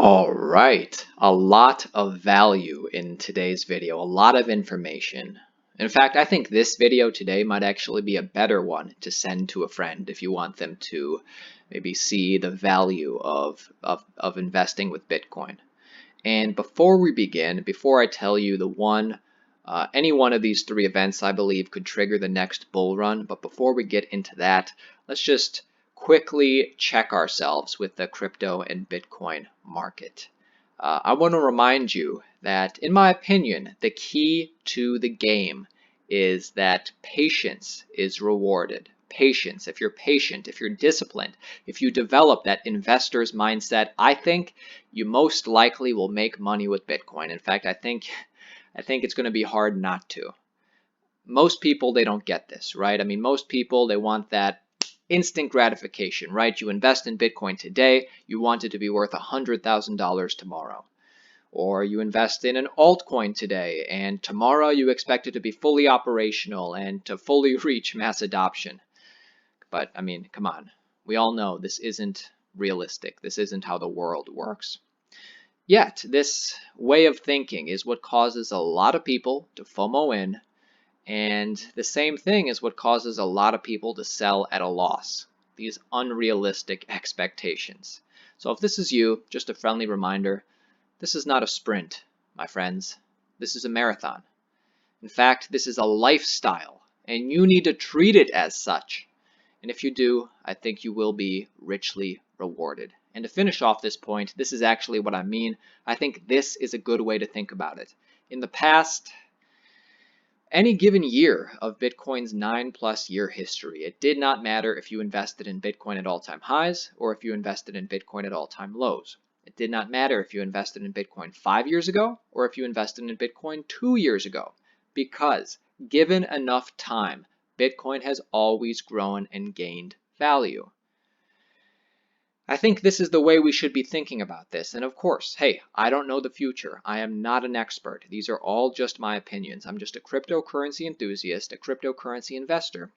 All right, a lot of value in today's video, a lot of information. In fact, I think this video today might actually be a better one to send to a friend if you want them to maybe see the value of investing with Bitcoin. And before we begin, before I tell you any one of these three events I believe could trigger the next bull run, but before we get into that, let's just quickly check ourselves with the crypto and Bitcoin market. I want to remind you that, in my opinion, the key to the game is that patience is rewarded. Patience. If you're patient, if you're disciplined, if you develop that investor's mindset, I think you most likely will make money with Bitcoin. In fact, I think it's going to be hard not to. Most people, they don't get this, right? I mean, most people, they want that instant gratification, right? You invest in Bitcoin today, you want it to be worth $100,000 tomorrow. Or you invest in an altcoin today, and tomorrow you expect it to be fully operational and to fully reach mass adoption. But, I mean, come on. We all know this isn't realistic. This isn't how the world works. Yet, this way of thinking is what causes a lot of people to FOMO in, and the same thing is what causes a lot of people to sell at a loss. These unrealistic expectations. So if this is you, just a friendly reminder, this is not a sprint, my friends. This is a marathon. In fact, this is a lifestyle, and you need to treat it as such. And if you do, I think you will be richly rewarded. And to finish off this point, this is actually what I mean. I think this is a good way to think about it. In the past, any given year of Bitcoin's 9+ year history, it did not matter if you invested in Bitcoin at all-time highs or if you invested in Bitcoin at all-time lows. It did not matter if you invested in Bitcoin 5 years ago or if you invested in Bitcoin 2 years ago, because given enough time, Bitcoin has always grown and gained value. I think this is the way we should be thinking about this. And of course, hey, I don't know the future. I am not an expert. These are all just my opinions. I'm just a cryptocurrency enthusiast, a cryptocurrency investor.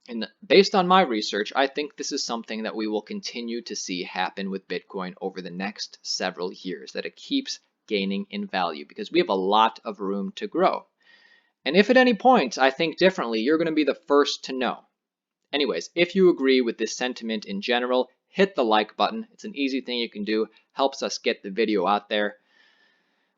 And based on my research, I think this is something that we will continue to see happen with Bitcoin over the next several years, that it keeps gaining in value because we have a lot of room to grow. And if at any point I think differently, you're going to be the first to know. Anyways, if you agree with this sentiment in general, hit the like button. It's an easy thing you can do, helps us get the video out there.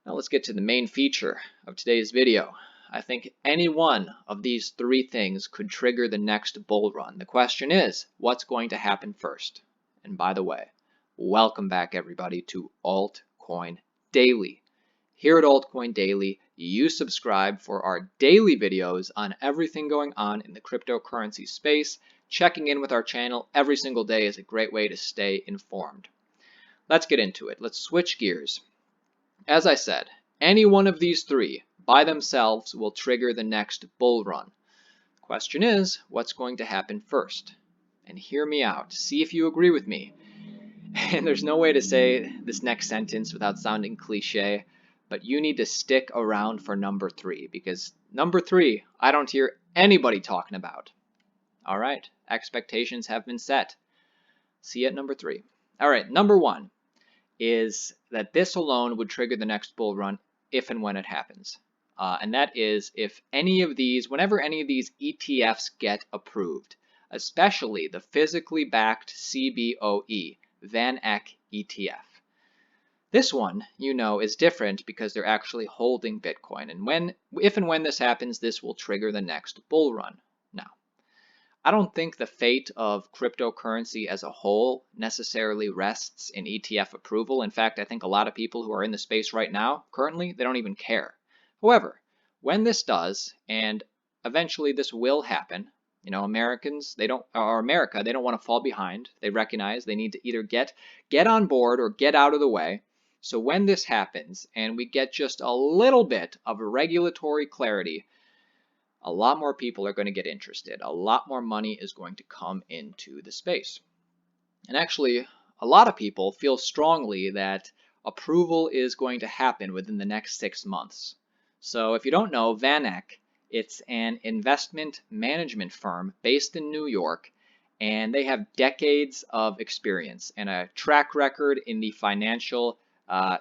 Now let's get to the main feature of today's video. I think any one of these three things could trigger the next bull run. The question is, what's going to happen first? And by the way, welcome back everybody to Altcoin Daily. Here at Altcoin Daily, you subscribe for our daily videos on everything going on in the cryptocurrency space. Checking in with our channel every single day is a great way to stay informed. Let's get into it. Let's switch gears. As I said, any one of these three by themselves will trigger the next bull run. The question is, what's going to happen first? And hear me out. See if you agree with me. And there's no way to say this next sentence without sounding cliche, but you need to stick around for number three, because number three, I don't hear anybody talking about. All right, expectations have been set. See you at number three. All right, number one is that this alone would trigger the next bull run if and when it happens. And that is whenever any of these ETFs get approved, especially the physically backed CBOE, VanEck ETF. This one, you know, is different because they're actually holding Bitcoin. And if and when this happens, this will trigger the next bull run. Now, I don't think the fate of cryptocurrency as a whole necessarily rests in ETF approval. In fact, I think a lot of people who are in the space right now, currently, they don't even care. However, when this does, and eventually this will happen, you know, America, they don't want to fall behind. They recognize they need to either get on board or get out of the way. So when this happens and we get just a little bit of regulatory clarity, a lot more people are going to get interested. A lot more money is going to come into the space. And actually, a lot of people feel strongly that approval is going to happen within the next 6 months. So if you don't know, VanEck, it's an investment management firm based in New York, and they have decades of experience and a track record in the financial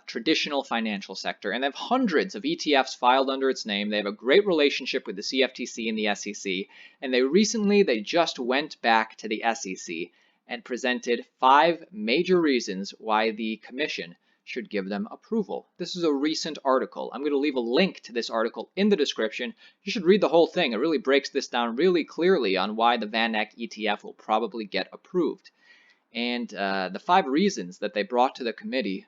traditional financial sector, and they have hundreds of ETFs filed under its name. They have a great relationship with the CFTC and the SEC, and they just went back to the SEC and presented 5 major reasons why the commission should give them approval. This is a recent article. I'm going to leave a link to this article in the description. You should read the whole thing. It really breaks this down really clearly on why the VanEck ETF will probably get approved. And the 5 reasons that they brought to the committee,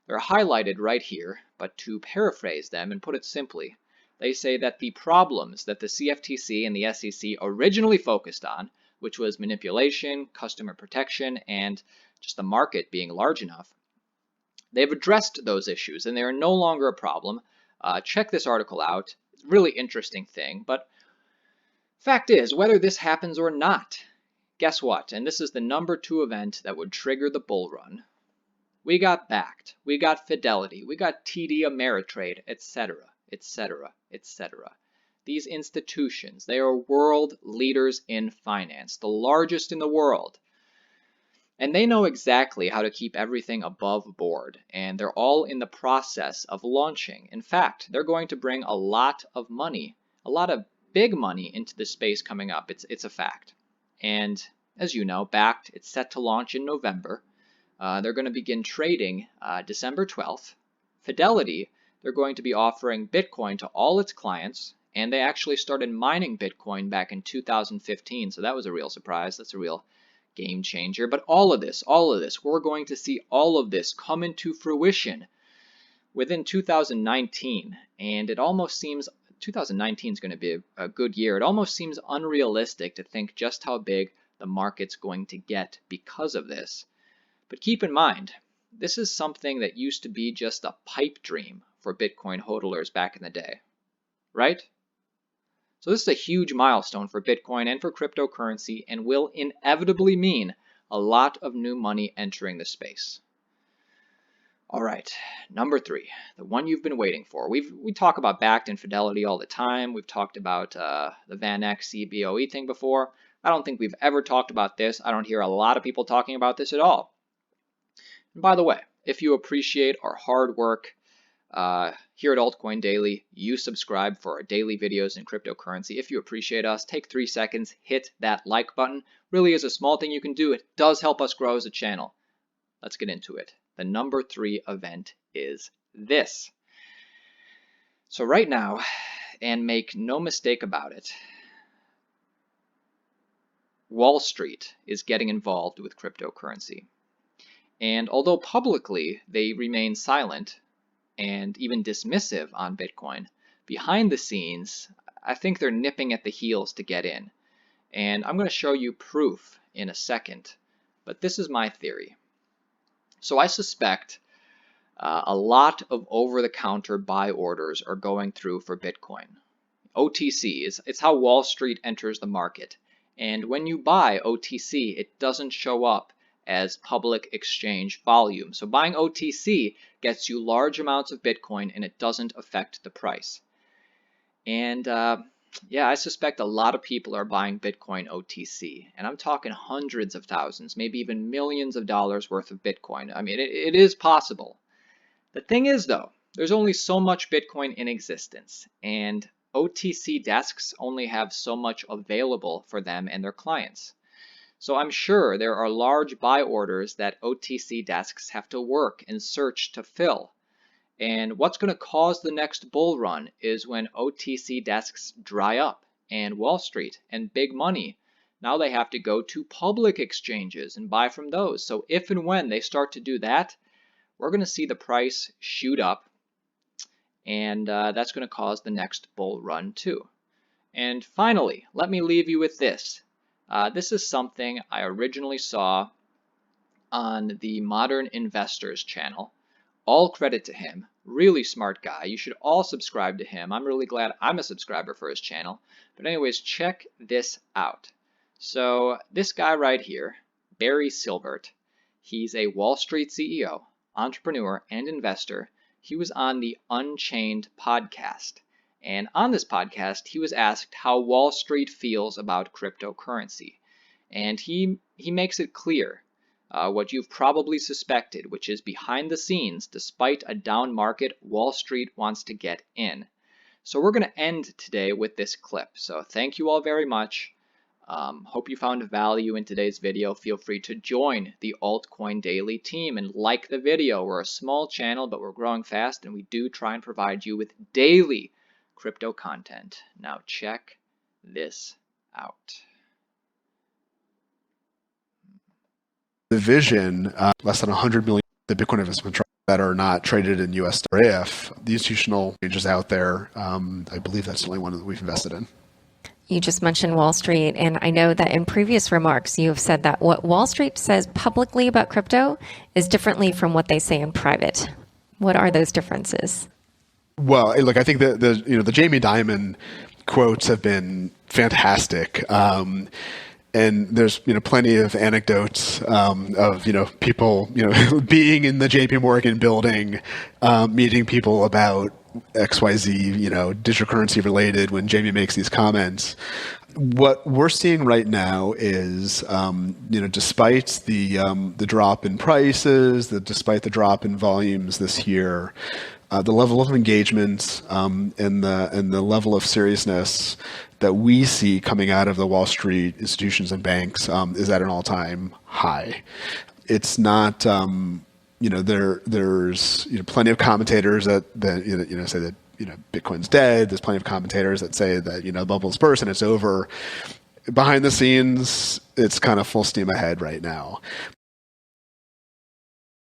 they're highlighted right here, but to paraphrase them and put it simply, they say that the problems that the CFTC and the SEC originally focused on, which was manipulation, customer protection, and just the market being large enough, they've addressed those issues and they are no longer a problem. Check this article out. It's a really interesting thing, but fact is, whether this happens or not, guess what? And this is the number 2 event that would trigger the bull run. We got Bakkt, we got Fidelity, we got TD Ameritrade, etc., etc., etc. These institutions, they are world leaders in finance, the largest in the world. And they know exactly how to keep everything above board, and they're all in the process of launching. In fact, they're going to bring a lot of money, a lot of big money into the space coming up. It's a fact. And as you know, Bakkt, it's set to launch in November. They're going to begin trading December 12th. Fidelity, they're going to be offering Bitcoin to all its clients, and they actually started mining Bitcoin back in 2015, so that was a real surprise. That's a real game changer. But all of this, we're going to see all of this come into fruition within 2019, and it almost seems 2019 is going to be a good year. It almost seems unrealistic to think just how big the market's going to get because of this. But keep in mind, this is something that used to be just a pipe dream for Bitcoin hodlers back in the day, right? So this is a huge milestone for Bitcoin and for cryptocurrency and will inevitably mean a lot of new money entering the space. All right, number 3, the one you've been waiting for. We talk about Bakkt and Fidelity all the time. We've talked about the VanEck CBOE thing before. I don't think we've ever talked about this. I don't hear a lot of people talking about this at all. And by the way, if you appreciate our hard work here at Altcoin Daily, you subscribe for our daily videos in cryptocurrency. If you appreciate us, take 3 seconds, hit that like button. Really is a small thing you can do. It does help us grow as a channel. Let's get into it. The number 3 event is this. So right now, and make no mistake about it, Wall Street is getting involved with cryptocurrency. And although publicly they remain silent and even dismissive on Bitcoin, behind the scenes, I think they're nipping at the heels to get in. And I'm going to show you proof in a second, but this is my theory. So I suspect a lot of over-the-counter buy orders are going through for Bitcoin. OTC it's how Wall Street enters the market. And when you buy OTC, it doesn't show up as public exchange volume. So buying OTC gets you large amounts of Bitcoin and it doesn't affect the price. And yeah, I suspect a lot of people are buying Bitcoin OTC. And I'm talking hundreds of thousands, maybe even millions of dollars worth of Bitcoin. I mean, it is possible. The thing is, though, there's only so much Bitcoin in existence. And OTC desks only have so much available for them and their clients. So I'm sure there are large buy orders that OTC desks have to work and search to fill. And what's going to cause the next bull run is when OTC desks dry up and Wall Street and big money, now they have to go to public exchanges and buy from those. So if and when they start to do that, we're going to see the price shoot up, and that's going to cause the next bull run too. And finally, let me leave you with this. This is something I originally saw on the Modern Investors channel. All credit to him. Really smart guy. You should all subscribe to him. I'm really glad I'm a subscriber for his channel. But anyways, check this out. So this guy right here, Barry Silbert, he's a Wall Street CEO, entrepreneur, and investor. He was on the Unchained podcast. And on this podcast, he was asked how Wall Street feels about cryptocurrency. And he makes it clear. what you've probably suspected, which is behind the scenes, despite a down market, Wall Street wants to get in. So we're going to end today with this clip. So thank you all very much. Hope you found value in today's video. Feel free to join the Altcoin Daily team and like the video. We're a small channel, but we're growing fast, and we do try and provide you with daily crypto content. Now check this out. The vision, less than 100 million the Bitcoin investment that are not traded in US. If the institutional exchanges out there, I believe that's the only one that we've invested in. You just mentioned Wall Street, and I know that in previous remarks you have said that what Wall Street says publicly about crypto is differently from what they say in private. What are those differences? Well, look, I think the Jamie Dimon quotes have been fantastic. And there's plenty of anecdotes of people being in the JP Morgan building, meeting people about XYZ digital currency related when Jamie makes these comments. What we're seeing right now is despite the drop in prices, despite the drop in volumes this year, the level of engagement and the level of seriousness that we see coming out of the Wall Street institutions and banks is at an all-time high. It's not, there's plenty of commentators that say that Bitcoin's dead. There's plenty of commentators that say that the bubble's burst and it's over. Behind the scenes, it's kind of full steam ahead right now.